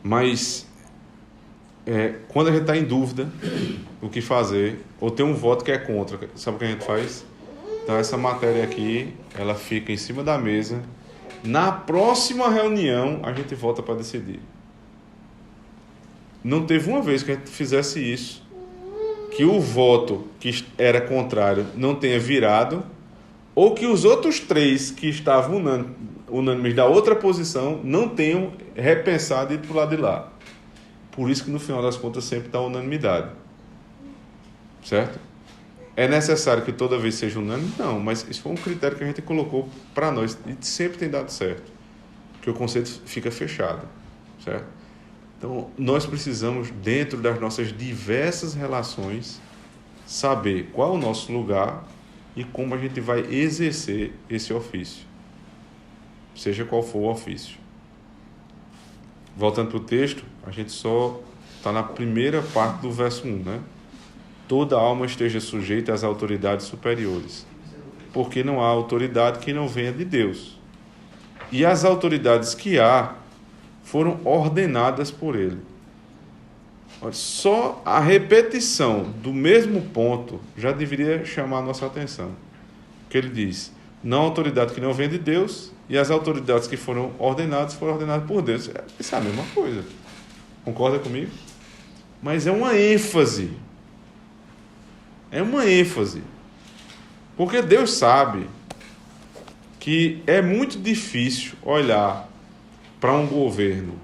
Mas quando a gente está em dúvida o que fazer, ou tem um voto que é contra, sabe o que a gente faz? Então essa matéria aqui, ela fica em cima da mesa. Na próxima reunião, a gente volta para decidir. Não teve uma vez que a gente fizesse isso, que o voto que era contrário não tenha virado, ou que os outros 3 que estavam unânimes da outra posição não tenham repensado e ido para o lado de lá. Por isso que no final das contas sempre dá unanimidade. Certo? É necessário que toda vez seja unânime? Não, mas isso foi um critério que a gente colocou para nós e sempre tem dado certo. Porque o conceito fica fechado. Certo? Então, nós precisamos, dentro das nossas diversas relações, saber qual é o nosso lugar e como a gente vai exercer esse ofício. Seja qual for o ofício. Voltando para o texto, a gente só está na primeira parte do verso 1, né? Toda alma esteja sujeita às autoridades superiores, porque não há autoridade que não venha de Deus. E as autoridades que há foram ordenadas por ele. Só a repetição do mesmo ponto já deveria chamar a nossa atenção. Porque ele diz, não há autoridade que não vem de Deus, e as autoridades que foram ordenadas por Deus. Isso é a mesma coisa. Concorda comigo? Mas é uma ênfase. É uma ênfase. Porque Deus sabe que é muito difícil olhar para um governo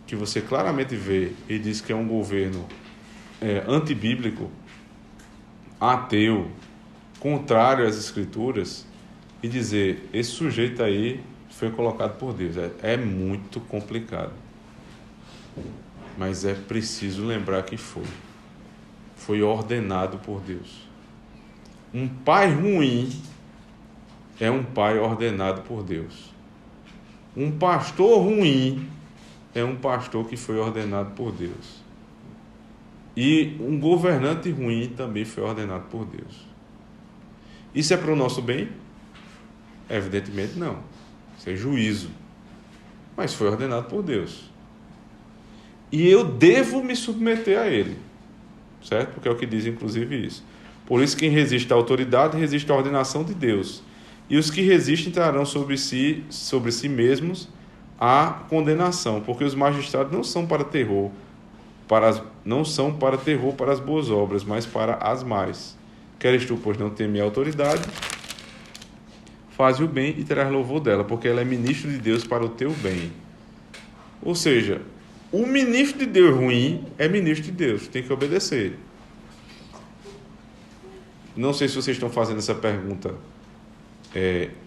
que você claramente vê e diz que é um governo antibíblico, ateu, contrário às Escrituras, e dizer, esse sujeito aí foi colocado por Deus. É muito complicado. Mas é preciso lembrar que foi ordenado por Deus. Um pai ruim é um pai ordenado por Deus. Um pastor ruim é um pastor que foi ordenado por Deus. E um governante ruim também foi ordenado por Deus. Isso é para o nosso bem? Evidentemente não. Isso é juízo. Mas foi ordenado por Deus. E eu devo me submeter a ele. Certo? Porque é o que diz inclusive isso. Por isso quem resiste à autoridade resiste à ordenação de Deus. E os que resistem trarão sobre si mesmos a condenação, porque os magistrados não são para terror para as boas obras, mas para as más. Queres tu, pois, não temer a autoridade, faze o bem e terás louvor dela, porque ela é ministro de Deus para o teu bem. Ou seja, o ministro de Deus ruim é ministro de Deus, tem que obedecer. Não sei se vocês estão fazendo essa pergunta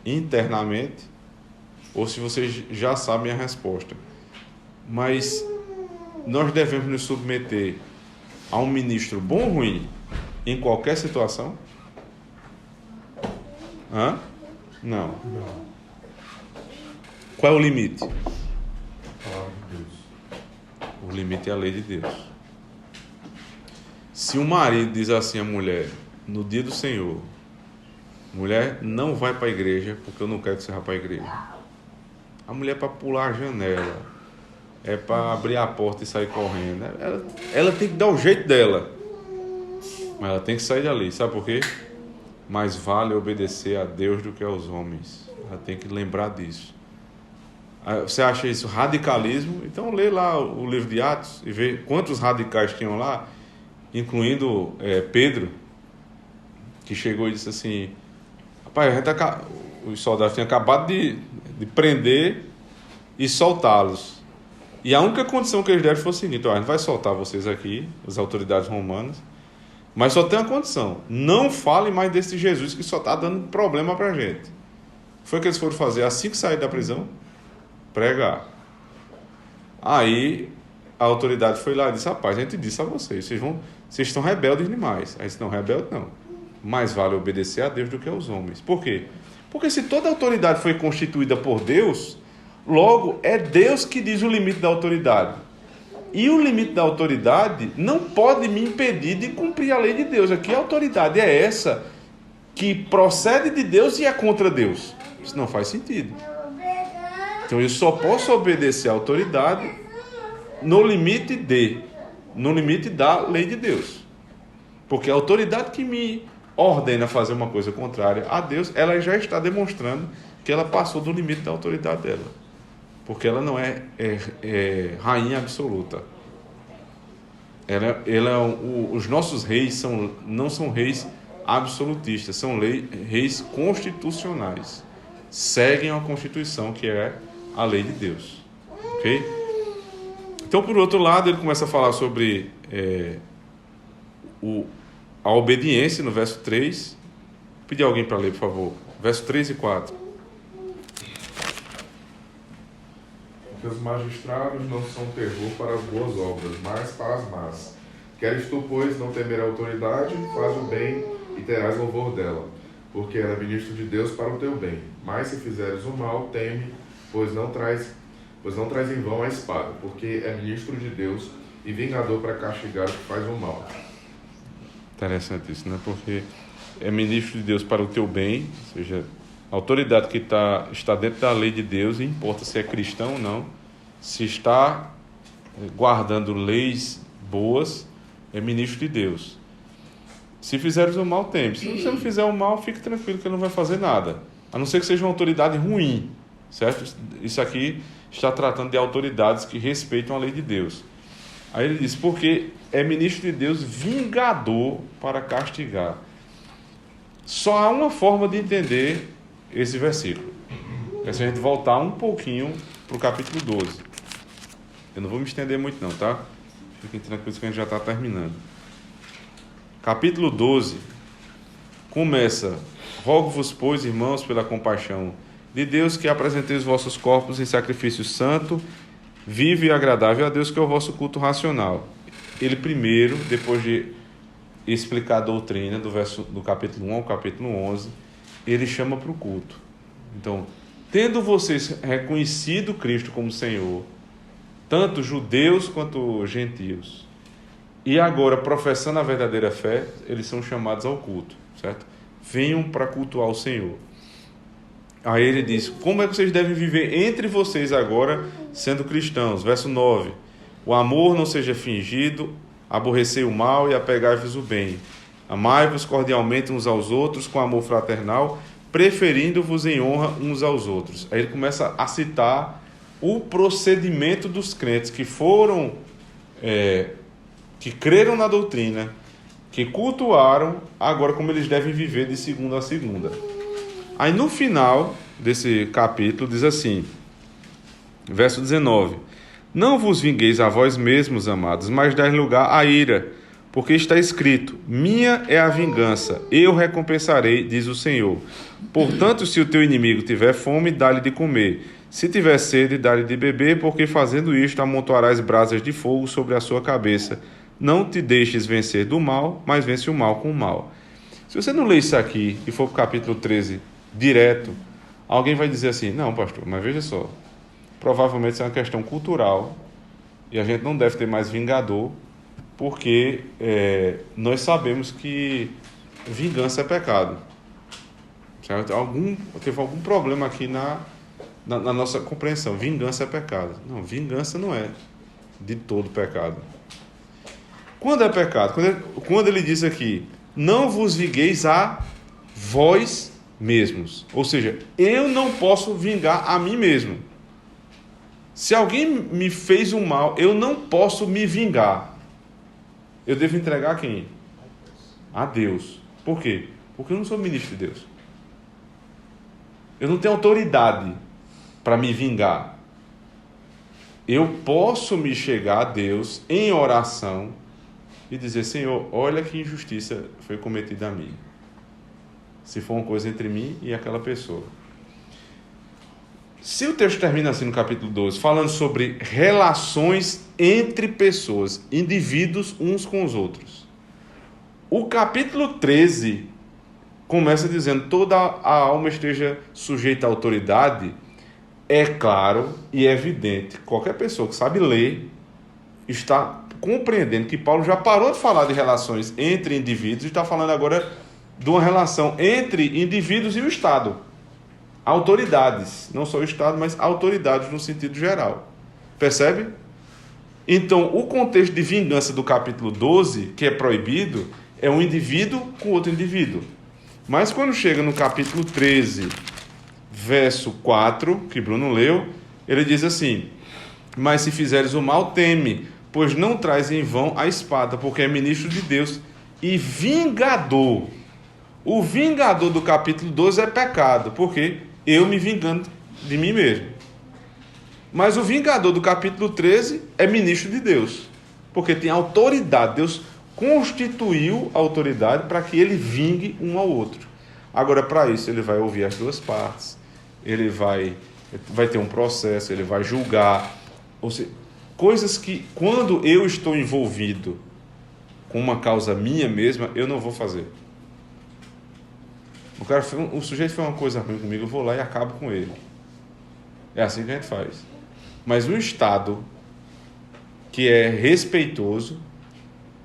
internamente ou se vocês já sabem a resposta. Mas nós devemos nos submeter a um ministro bom ou ruim em qualquer situação? Não. Qual é o limite? Palavra de Deus. O limite é a lei de Deus. Se o marido diz assim à mulher, no dia do Senhor, mulher, não vai para a igreja, porque eu não quero que você vá para a igreja. A mulher é para pular a janela, é para abrir a porta e sair correndo. Ela tem que dar o jeito dela, mas ela tem que sair dali. Sabe por quê? Mais vale obedecer a Deus do que aos homens. Ela tem que lembrar disso. Você acha isso radicalismo? Então lê lá o livro de Atos e vê quantos radicais tinham lá, incluindo Pedro, que chegou e disse assim, rapaz, os soldados tinham acabado de prender e soltá-los. E a única condição que eles deram foi o seguinte, a gente vai soltar vocês aqui, as autoridades romanas, mas só tem uma condição, não fale mais desse Jesus que só está dando problema para a gente. Foi o que eles foram fazer assim que saíram da prisão? Pregar. Aí a autoridade foi lá e disse, rapaz, a gente disse a vocês estão rebeldes demais. Aí disse, não, rebelde não. Mais vale obedecer a Deus do que aos homens. Por quê? Porque se toda autoridade foi constituída por Deus, logo é Deus que diz o limite da autoridade. E o limite da autoridade não pode me impedir de cumprir a lei de Deus. Aqui a autoridade é essa que procede de Deus e é contra Deus. Isso não faz sentido. Então eu só posso obedecer a autoridade no limite da lei de Deus. Porque a autoridade que me ordena fazer uma coisa contrária a Deus, ela já está demonstrando que ela passou do limite da autoridade dela. Porque ela não é rainha absoluta. Os nossos reis não são reis absolutistas, são reis constitucionais. Seguem a Constituição, que é a lei de Deus. Ok? Então, por outro lado, ele começa a falar sobre a obediência no verso 3. Vou pedir alguém para ler, por favor. Verso 3 e 4. Porque os magistrados não são terror para as boas obras, mas para as más. Queres tu, pois, não temer a autoridade, faz o bem e terás louvor dela, porque ela é ministro de Deus para o teu bem. Mas se fizeres o mal, teme, pois não traz em vão a espada, porque é ministro de Deus e vingador para castigar o que faz o mal. Interessante isso, né? Porque é ministro de Deus para o teu bem, ou seja, a autoridade que está dentro da lei de Deus, e importa se é cristão ou não, se está guardando leis boas, é ministro de Deus. Se fizeres o mal, teme. Se você não fizer o mal, fique tranquilo que ele não vai fazer nada. A não ser que seja uma autoridade ruim. certo? Isso aqui está tratando de autoridades que respeitam a lei de Deus. Aí ele diz, porque é ministro de Deus vingador para castigar. Só há uma forma de entender esse versículo. É se a gente voltar um pouquinho para o capítulo 12. Eu não vou me estender muito não, tá? Fiquem tranquilos que a gente já está terminando. Capítulo 12 começa: rogo-vos, pois, irmãos, pela compaixão de Deus, que apresenteis os vossos corpos em sacrifício santo, vivo e agradável a Deus, que é o vosso culto racional. Ele primeiro, depois de explicar a doutrina, do capítulo 1 ao capítulo 11, ele chama para o culto. Então, tendo vocês reconhecido Cristo como Senhor, tanto judeus quanto gentios, e agora professando a verdadeira fé, eles são chamados ao culto, certo? Venham para cultuar o Senhor. Aí ele diz, como é que vocês devem viver entre vocês agora, sendo cristãos? Verso 9, o amor não seja fingido, aborrecei o mal e apegai-vos o bem. Amai-vos cordialmente uns aos outros com amor fraternal, preferindo-vos em honra uns aos outros. Aí ele começa a citar o procedimento dos crentes que foram, que creram na doutrina, que cultuaram, agora como eles devem viver de segunda a segunda. Aí no final desse capítulo diz assim, verso 19, não vos vingueis a vós mesmos, amados, mas dai lugar à ira, porque está escrito, minha é a vingança, eu recompensarei, diz o Senhor. Portanto, se o teu inimigo tiver fome, dá-lhe de comer, se tiver sede, dá-lhe de beber, porque fazendo isto amontoarás brasas de fogo sobre a sua cabeça. Não te deixes vencer do mal, mas vence o mal com o mal. Se você não ler isso aqui e for para o capítulo 13 direto, alguém vai dizer assim, não, pastor, mas veja só, provavelmente isso é uma questão cultural e a gente não deve ter mais vingador, porque nós sabemos que vingança é pecado. Certo? Teve algum problema aqui na nossa compreensão. Vingança é pecado. Não, vingança não é de todo pecado. Quando é pecado? Quando ele diz aqui, não vos vingueis a vós mesmos. Ou seja, eu não posso vingar a mim mesmo. Se alguém me fez um mal, eu não posso me vingar. Eu devo entregar a quem? A Deus. Por quê? Porque eu não sou ministro de Deus. Eu não tenho autoridade para me vingar. Eu posso me chegar a Deus em oração e dizer, Senhor, olha que injustiça foi cometida a mim. Se for uma coisa entre mim e aquela pessoa. Se o texto termina assim no capítulo 12, falando sobre relações entre pessoas, indivíduos uns com os outros. O capítulo 13 começa dizendo, toda a alma esteja sujeita à autoridade. É claro e evidente, qualquer pessoa que sabe ler está compreendendo que Paulo já parou de falar de relações entre indivíduos e está falando agora de uma relação entre indivíduos e o Estado. Autoridades, não só o Estado, mas autoridades no sentido geral. Percebe? Então, o contexto de vingança do capítulo 12, que é proibido, é um indivíduo com outro indivíduo. Mas quando chega no capítulo 13, verso 4, que Bruno leu, ele diz assim, mas se fizeres o mal, teme, pois não traz em vão a espada, porque é ministro de Deus e vingador. O vingador do capítulo 12 é pecado, porque eu me vingando de mim mesmo. Mas o vingador do capítulo 13 é ministro de Deus, porque tem autoridade. Deus constituiu a autoridade para que ele vingue um ao outro. Agora, para isso, ele vai ouvir as duas partes, ele vai ter um processo, ele vai julgar. Ou seja, coisas que, quando eu estou envolvido com uma causa minha mesma, eu não vou fazer. O sujeito fez uma coisa ruim comigo, eu vou lá e acabo com ele. É assim que a gente faz. Mas o Estado, que é respeitoso,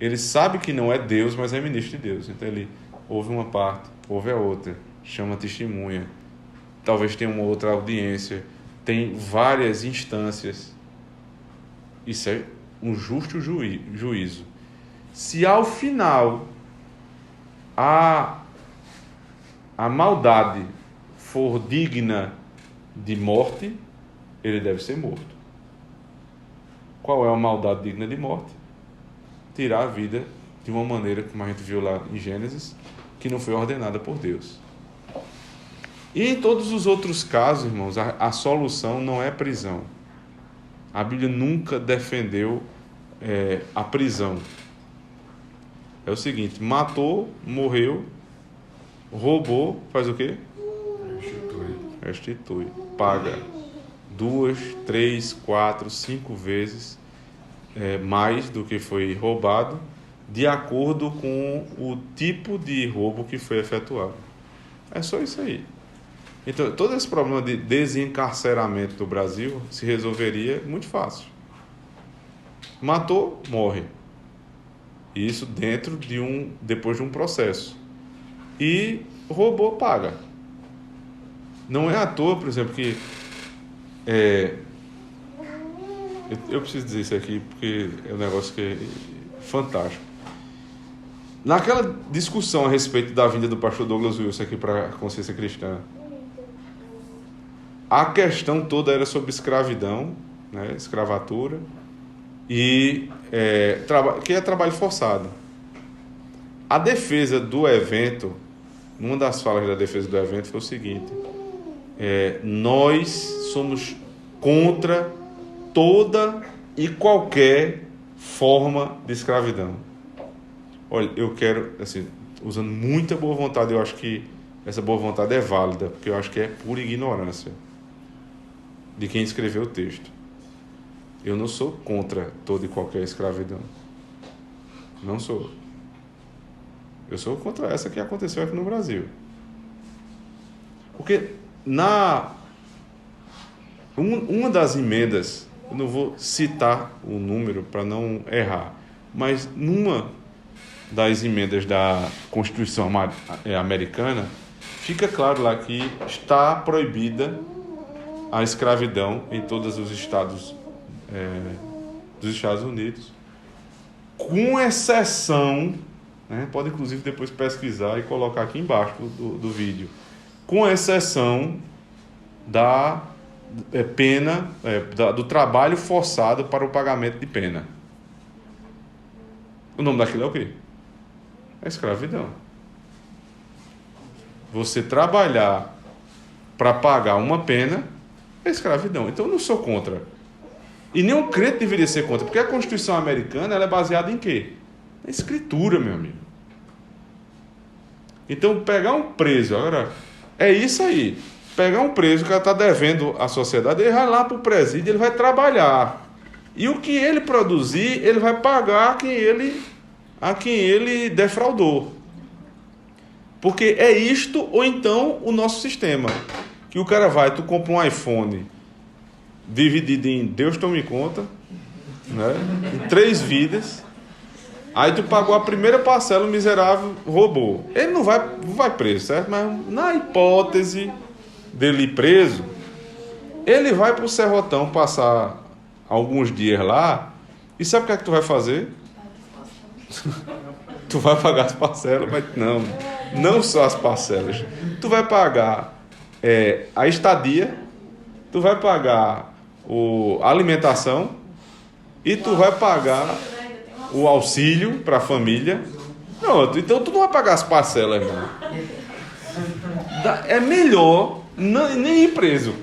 ele sabe que não é Deus, mas é ministro de Deus. Então ele ouve uma parte, ouve a outra, chama testemunha, talvez tenha uma outra audiência, tem várias instâncias. Isso é um justo juízo. Se ao final a maldade for digna de morte, ele deve ser morto. Qual é a maldade digna de morte? Tirar a vida de uma maneira, como a gente viu lá em Gênesis, que não foi ordenada por Deus. E em todos os outros casos, irmãos, a solução não é prisão. A Bíblia nunca defendeu a prisão. É o seguinte: matou, morreu, roubou, faz o quê? Restitui. Paga 2, 3, 4, 5 vezes mais do que foi roubado, de acordo com o tipo de roubo que foi efetuado. É só isso aí. Então, todo esse problema de desencarceramento do Brasil se resolveria muito fácil. Matou, morre. Isso depois de um processo. E roubou, paga. Não é à toa, por exemplo, que eu preciso dizer isso aqui porque é um negócio que é fantástico. Naquela discussão a respeito da vinda do pastor Douglas Wilson aqui para a Consciência Cristã, a questão toda era sobre escravidão, né, escravatura, e que é trabalho forçado. A defesa do evento, uma das falas da defesa do evento foi o seguinte: nós somos contra toda e qualquer forma de escravidão. Olha, eu quero, assim, usando muita boa vontade, eu acho que essa boa vontade é válida, porque eu acho que é pura ignorância de quem escreveu o texto. Eu não sou contra toda e qualquer escravidão. Não sou. Eu sou contra essa que aconteceu aqui no Brasil. Porque uma das emendas, eu não vou citar o número para não errar, mas numa das emendas da Constituição americana, fica claro lá que está proibida a escravidão em todos os estados dos Estados Unidos, com exceção, né, pode inclusive depois pesquisar e colocar aqui embaixo do vídeo, com exceção da pena, do trabalho forçado para o pagamento de pena. O nome daquilo é o quê? É escravidão. Você trabalhar para pagar uma pena é escravidão. Então eu não sou contra. E nenhum crente deveria ser contra, porque a Constituição americana ela é baseada em quê? Na Escritura, meu amigo. Então pegar um preso, agora é isso aí. Pegar um preso que está devendo à sociedade, ele vai lá para o presídio, ele vai trabalhar. E o que ele produzir, ele vai pagar a quem ele defraudou. Porque é isto, ou então o nosso sistema. Que o cara tu compra um iPhone dividido em Deus tome conta, né? Em 3 vidas. Aí tu pagou a primeira parcela, o miserável roubou. Ele não vai preso, certo? Mas na hipótese dele ir preso, ele vai pro Serrotão passar alguns dias lá. E sabe o que é que tu vai fazer? Tu vai pagar as parcelas, mas não só as parcelas. Tu vai pagar a estadia, tu vai pagar a alimentação e tu vai pagar o auxílio para a família. Pronto, então tu não vai pagar as parcelas, não. É melhor nem ir preso.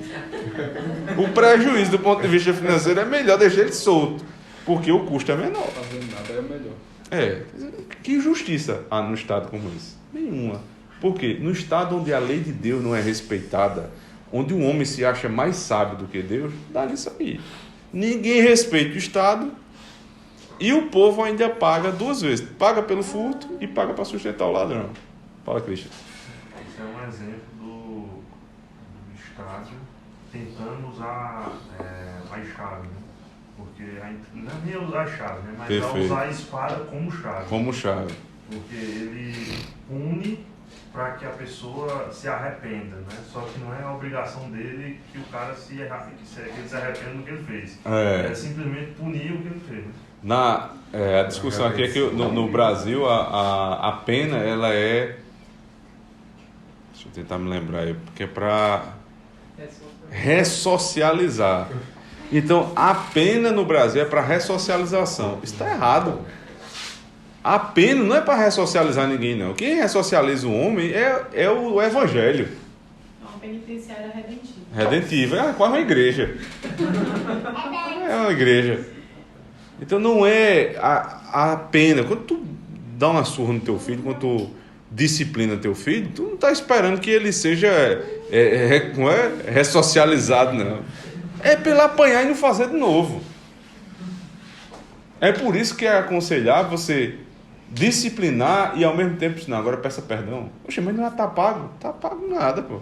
O prejuízo do ponto de vista financeiro é melhor deixar ele solto, porque o custo é menor. Fazendo nada é melhor. Que justiça há no estado como esse? Nenhuma. Por quê? No estado onde a lei de Deus não é respeitada, onde o homem se acha mais sábio do que Deus, dá nisso aí. Ninguém respeita o estado e o povo ainda paga 2 vezes. Paga pelo furto e paga para sustentar o ladrão. Fala, Cristian. Isso é um exemplo do Estado tentando usar a chave, né? Porque não é nem usar a chave, né? Mas é usar a espada como chave. Como chave. Porque ele pune para que a pessoa se arrependa, né? Só que não é a obrigação dele que o cara que ele se arrependa do que ele fez. É simplesmente punir o que ele fez. A discussão aqui é que no Brasil a pena ela é... Deixa eu tentar me lembrar aí, porque é para Ressocializar. Então, a pena no Brasil é para ressocialização. Isso está errado. A pena não é para ressocializar ninguém, não. Quem ressocializa o homem é o Evangelho. É uma penitenciária redentiva. Redentiva. É quase uma igreja. É uma igreja. Então, não é a pena. Quando tu dá uma surra no teu filho, quando tu disciplina teu filho, tu não está esperando que ele seja ressocializado, não. É pelo apanhar e não fazer de novo. É por isso que é aconselhável você disciplinar e ao mesmo tempo, não, agora peça perdão. Poxa, mas não está pago. Está pago nada, pô.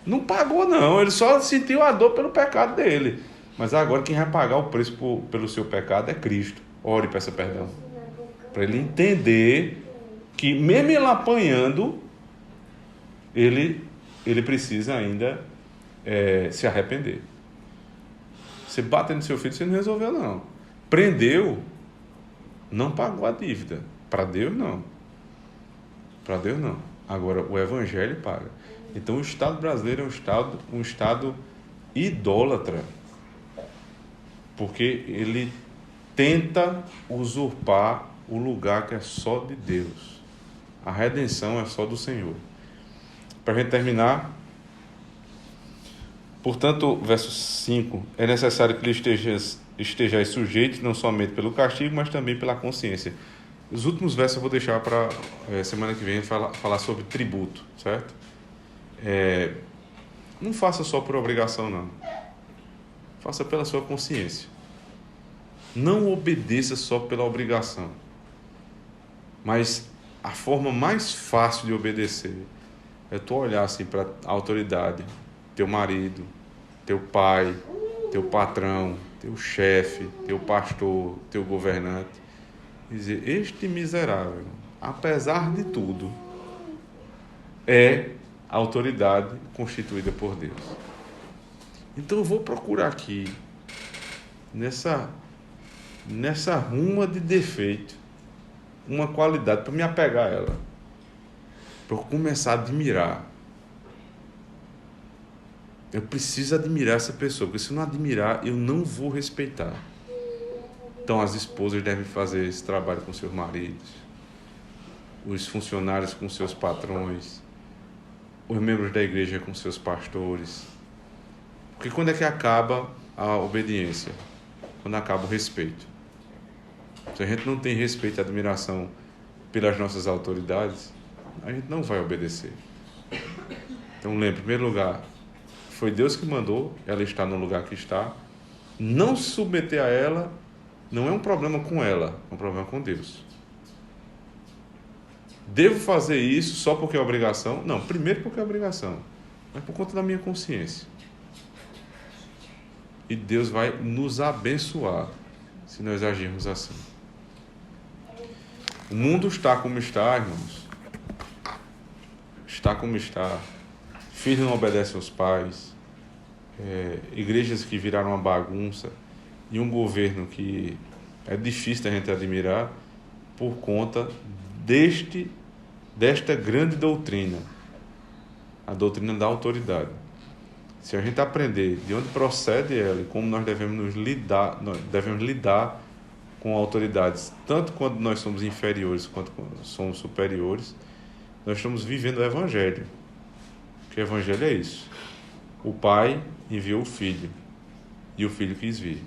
Não pagou, não. Ele só sentiu a dor pelo pecado dele. Mas agora quem vai pagar o preço pelo seu pecado é Cristo. Ore e peça perdão. Para ele entender que mesmo ele apanhando, ele precisa ainda se arrepender. Você bate no seu filho, você não resolveu, não. Prendeu, não pagou a dívida. Para Deus, não. Para Deus, não. Agora, o Evangelho paga. Então, o Estado brasileiro é um Estado idólatra. Porque ele tenta usurpar o lugar que é só de Deus. A redenção é só do Senhor. Para a gente terminar, portanto, verso 5, é necessário que estejais sujeitos não somente pelo castigo, mas também pela consciência. Os últimos versos eu vou deixar para semana que vem falar sobre tributo, certo? Não faça só por obrigação, não. Faça pela sua consciência. Não obedeça só pela obrigação. Mas a forma mais fácil de obedecer é tu olhar assim para a autoridade, teu marido, teu pai, teu patrão, teu chefe, teu pastor, teu governante, e dizer: este miserável, apesar de tudo, é a autoridade constituída por Deus. Então eu vou procurar aqui, nessa ruma de defeito, uma qualidade para me apegar a ela, para eu começar a admirar. Eu preciso admirar essa pessoa, porque se eu não admirar, eu não vou respeitar. Então as esposas devem fazer esse trabalho com seus maridos, os funcionários com seus patrões, os membros da igreja com seus pastores. Porque quando é que acaba a obediência? Quando acaba o respeito. Se a gente não tem respeito e admiração pelas nossas autoridades, a gente não vai obedecer. Então lembre, em primeiro lugar, foi Deus que mandou, ela está no lugar que está. Não se submeter a ela não é um problema com ela, é um problema com Deus. Devo fazer isso só porque é obrigação? Não, primeiro porque é obrigação, mas por conta da minha consciência. E Deus vai nos abençoar se nós agirmos assim. O mundo está como está, irmãos. Está como está. Filhos não obedecem aos pais. Igrejas que viraram uma bagunça. E um governo que é difícil a gente admirar por conta desta grande doutrina. A doutrina da autoridade. Se a gente aprender de onde procede ela e como nós devemos lidar com autoridades, tanto quando nós somos inferiores quanto quando somos superiores, nós estamos vivendo o Evangelho. Porque o Evangelho é isso. O Pai enviou o Filho e o Filho quis vir.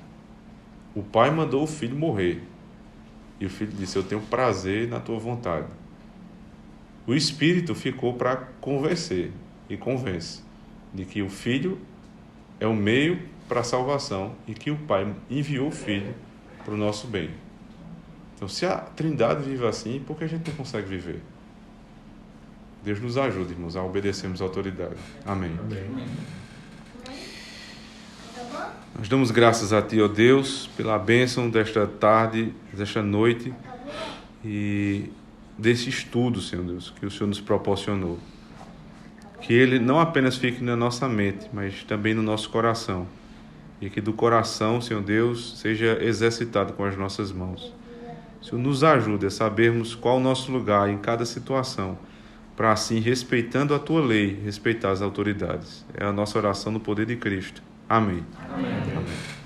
O Pai mandou o Filho morrer e o Filho disse: eu tenho prazer na tua vontade. O Espírito ficou para convencer e convence de que o Filho é o meio para a salvação e que o Pai enviou o Filho para o nosso bem. Então, se a Trindade vive assim, por que a gente não consegue viver? Deus nos ajude, irmãos, a obedecermos a autoridade. Amém. Amém. Nós damos graças a Ti, ó Deus, pela bênção desta tarde, desta noite e desse estudo, Senhor Deus, que o Senhor nos proporcionou. Que ele não apenas fique na nossa mente, mas também no nosso coração. E que do coração, Senhor Deus, seja exercitado com as nossas mãos. Senhor, nos ajude a sabermos qual o nosso lugar em cada situação, para assim, respeitando a tua lei, respeitar as autoridades. É a nossa oração no poder de Cristo. Amém. Amém. Amém.